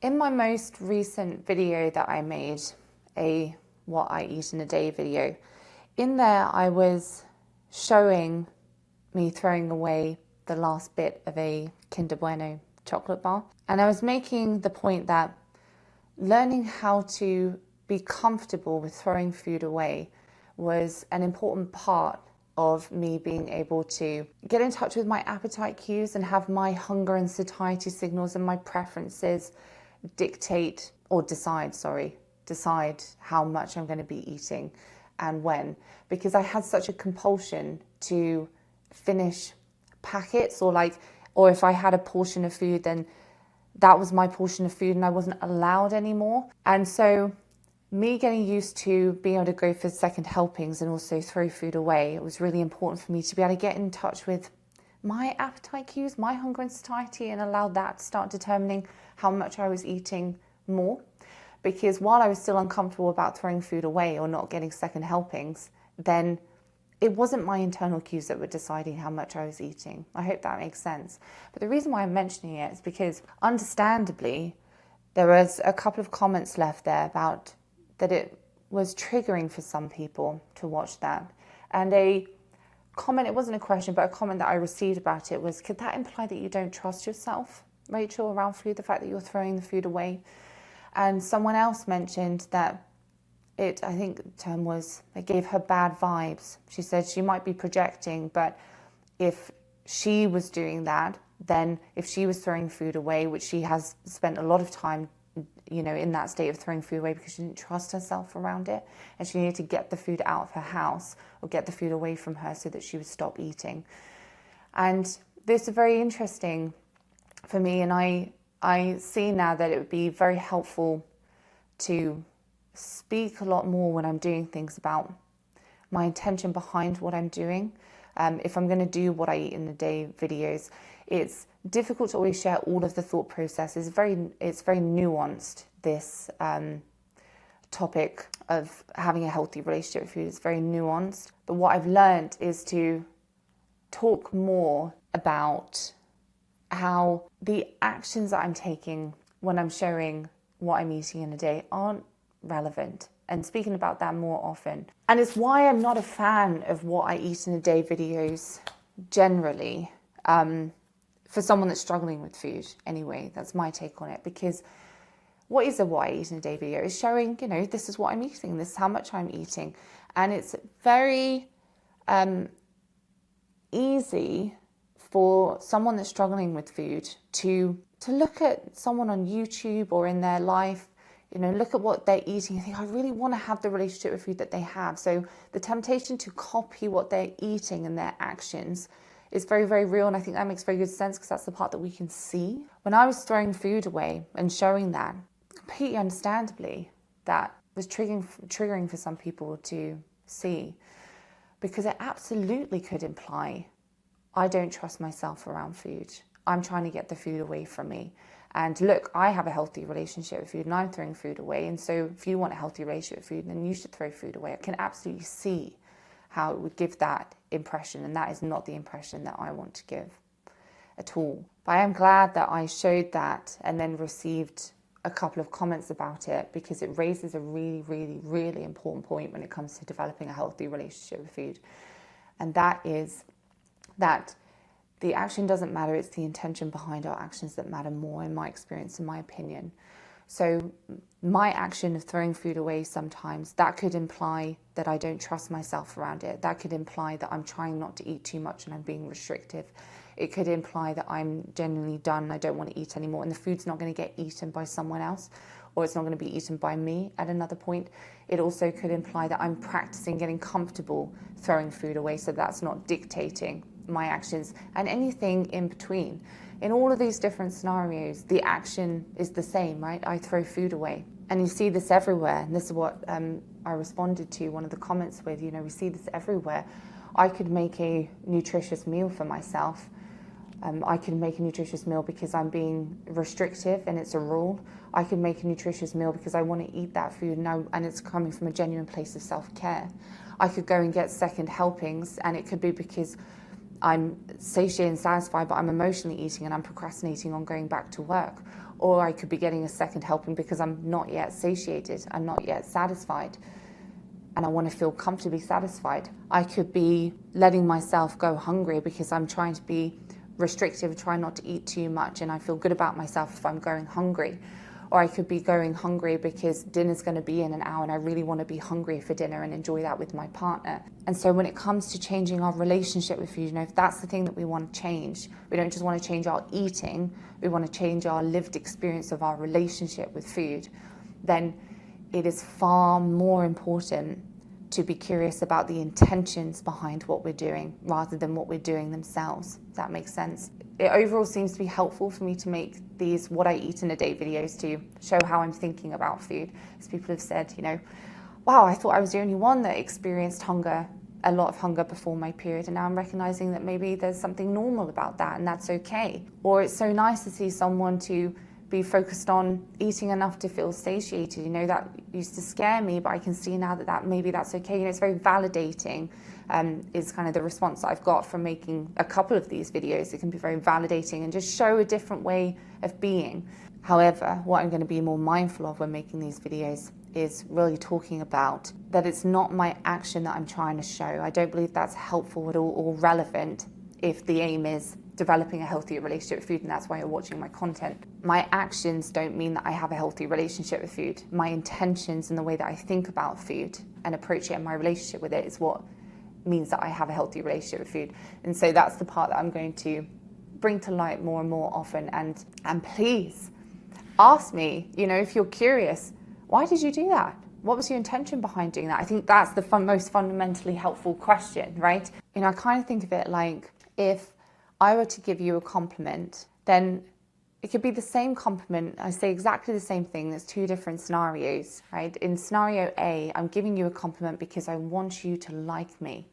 In my most recent video that I made, a what I eat in a day video, in there I was showing me throwing away the last bit of a Kinder Bueno chocolate bar. And I was making the point that learning how to be comfortable with throwing food away was an important part of me being able to get in touch with my appetite cues and have my hunger and satiety signals and my preferences decide how much I'm going to be eating and when, because I had such a compulsion to finish packets, or if I had a portion of food, then that was my portion of food and I wasn't allowed anymore. And so me getting used to being able to go for second helpings and also throw food away, it was really important for me to be able to get in touch with my appetite cues, my hunger and satiety, and allow that to start determining how much I was eating more. Because while I was still uncomfortable about throwing food away or not getting second helpings, then it wasn't my internal cues that were deciding how much I was eating. I hope that makes sense. But the reason why I'm mentioning it is because, understandably, there was a couple of comments left there about that it was triggering for some people to watch that. And a comment, it wasn't a question, but a comment that I received about it was, could that imply that you don't trust yourself, Rachel, around food, the fact that you're throwing the food away? And someone else mentioned that I think the term was, it gave her bad vibes. She said she might be projecting, but if she was doing that, then if she was throwing food away, which she has spent a lot of time, in that state of throwing food away because she didn't trust herself around it, and she needed to get the food out of her house or get the food away from her so that she would stop eating. And this is very interesting for me, and I see now that it would be very helpful to speak a lot more when I'm doing things about my intention behind what I'm doing. If I'm going to do what I eat in a day videos, it's difficult to always share all of the thought process. It's very nuanced, this topic of having a healthy relationship with food. It's very nuanced. But what I've learned is to talk more about how the actions that I'm taking when I'm showing what I'm eating in a day aren't relevant, and speaking about that more often. And it's why I'm not a fan of what I eat in a day videos generally, for someone that's struggling with food anyway. That's my take on it, because what is a what I eat in a day video? Is showing, this is what I'm eating, this is how much I'm eating. And it's very easy for someone that's struggling with food to look at someone on YouTube or in their life, look at what they're eating and think, I really want to have the relationship with food that they have. So the temptation to copy what they're eating and their actions is very, very real. And I think that makes very good sense because that's the part that we can see. When I was throwing food away and showing that, completely understandably, that was triggering for some people to see, because it absolutely could imply I don't trust myself around food. I'm trying to get the food away from me. And look, I have a healthy relationship with food and I'm throwing food away. And so if you want a healthy relationship with food, then you should throw food away. I can absolutely see how it would give that impression. And that is not the impression that I want to give at all. But I am glad that I showed that and then received a couple of comments about it, because it raises a really, really, really important point when it comes to developing a healthy relationship with food. And that is that the action doesn't matter, it's the intention behind our actions that matter more, in my experience, in my opinion. So my action of throwing food away sometimes, that could imply that I don't trust myself around it. That could imply that I'm trying not to eat too much and I'm being restrictive. It could imply that I'm genuinely done, I don't want to eat anymore, and the food's not going to get eaten by someone else, or it's not going to be eaten by me at another point. It also could imply that I'm practicing getting comfortable throwing food away, so that's not dictating my actions, and anything in between. In all of these different scenarios, the action is the same, right? I throw food away. And you see this everywhere. And this is what I responded to one of the comments with, we see this everywhere. I could make a nutritious meal for myself. I can make a nutritious meal because I'm being restrictive and it's a rule. I can make a nutritious meal because I want to eat that food and it's coming from a genuine place of self-care. I could go and get second helpings, and it could be because I'm satiated and satisfied, but I'm emotionally eating and I'm procrastinating on going back to work. Or I could be getting a second helping because I'm not yet satiated, I'm not yet satisfied, and I want to feel comfortably satisfied. I could be letting myself go hungry because I'm trying to be restrictive, trying not to eat too much, and I feel good about myself if I'm going hungry. Or I could be going hungry because dinner's going to be in an hour and I really want to be hungry for dinner and enjoy that with my partner. And so when it comes to changing our relationship with food, if that's the thing that we want to change, we don't just want to change our eating, we want to change our lived experience of our relationship with food, then it is far more important to be curious about the intentions behind what we're doing rather than what we're doing themselves. If that makes sense. It overall seems to be helpful for me to make these what I eat in a day videos to show how I'm thinking about food. As people have said, wow, I thought I was the only one that experienced hunger, a lot of hunger before my period, and now I'm recognizing that maybe there's something normal about that and that's okay. Or it's so nice to see someone to be focused on eating enough to feel satiated. That used to scare me, but I can see now that maybe that's okay. It's very validating, is kind of the response that I've got from making a couple of these videos. It can be very validating and just show a different way of being. However, what I'm going to be more mindful of when making these videos is really talking about that it's not my action that I'm trying to show. I don't believe that's helpful at all or relevant if the aim is developing a healthier relationship with food, and that's why you're watching my content. My actions don't mean that I have a healthy relationship with food. My intentions and the way that I think about food and approach it and my relationship with it is what means that I have a healthy relationship with food. And so that's the part that I'm going to bring to light more and more often. And please ask me, if you're curious, why did you do that? What was your intention behind doing that? I think that's the most fundamentally helpful question, right? I kind of think of it like, if I were to give you a compliment, then it could be the same compliment. I say exactly the same thing. There's two different scenarios, right? In scenario A, I'm giving you a compliment because I want you to like me.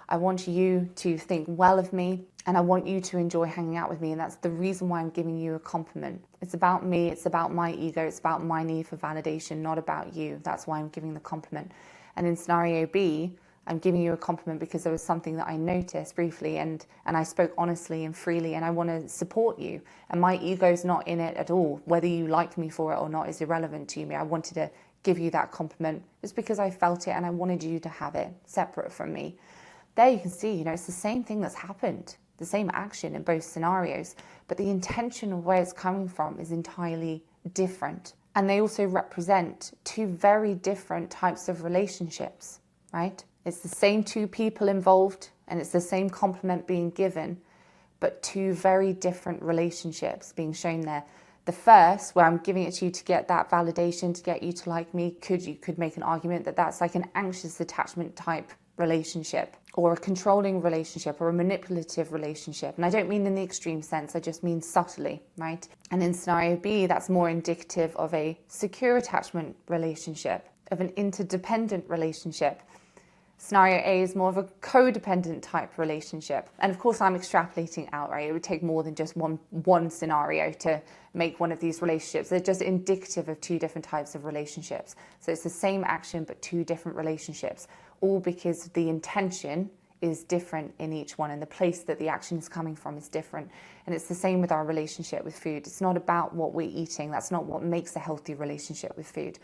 I want you to think well of me, and I want you to enjoy hanging out with me. And that's the reason why I'm giving you a compliment. It's about me. It's about my ego. It's about my need for validation, not about you. That's why I'm giving the compliment. And in scenario B, I'm giving you a compliment because there was something that I noticed briefly and I spoke honestly and freely, and I want to support you. And my ego's not in it at all. Whether you like me for it or not is irrelevant to me. I wanted to give you that compliment just because I felt it and I wanted you to have it separate from me. There you can see, it's the same thing that's happened, the same action in both scenarios, but the intention of where it's coming from is entirely different. And they also represent two very different types of relationships, right? It's the same two people involved and it's the same compliment being given, but two very different relationships being shown there. The first, where I'm giving it to you to get that validation, to get you to like me, you could make an argument that that's like an anxious attachment type relationship, or a controlling relationship, or a manipulative relationship. And I don't mean in the extreme sense, I just mean subtly, right? And in scenario B, that's more indicative of a secure attachment relationship, of an interdependent relationship. Scenario A is more of a codependent type relationship. And of course, I'm extrapolating out, right? It would take more than just one scenario to make one of these relationships. They're just indicative of two different types of relationships. So it's the same action, but two different relationships, all because the intention is different in each one and the place that the action is coming from is different. And it's the same with our relationship with food. It's not about what we're eating. That's not what makes a healthy relationship with food.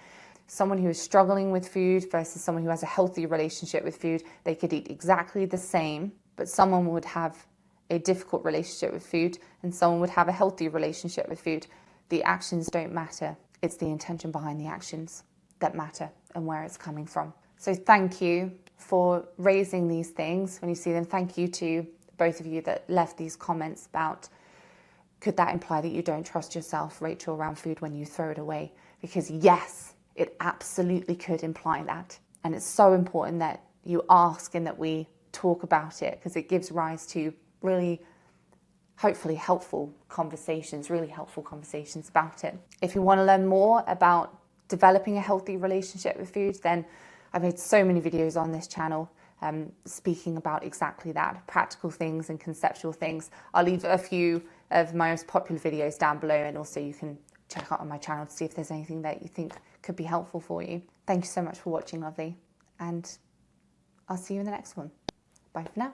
Someone who is struggling with food versus someone who has a healthy relationship with food, they could eat exactly the same, but someone would have a difficult relationship with food and someone would have a healthy relationship with food. The actions don't matter. It's the intention behind the actions that matter and where it's coming from. So thank you for raising these things when you see them. Thank you to both of you that left these comments about, could that imply that you don't trust yourself, Rachel, around food when you throw it away? Because yes, it absolutely could imply that. And it's so important that you ask and that we talk about it, because it gives rise to really, hopefully helpful conversations about it. If you want to learn more about developing a healthy relationship with food, then I've made so many videos on this channel speaking about exactly that, practical things and conceptual things. I'll leave a few of my most popular videos down below, and also you can check out on my channel to see if there's anything that you think could be helpful for you. Thank you so much for watching, lovely, and I'll see you in the next one. Bye for now.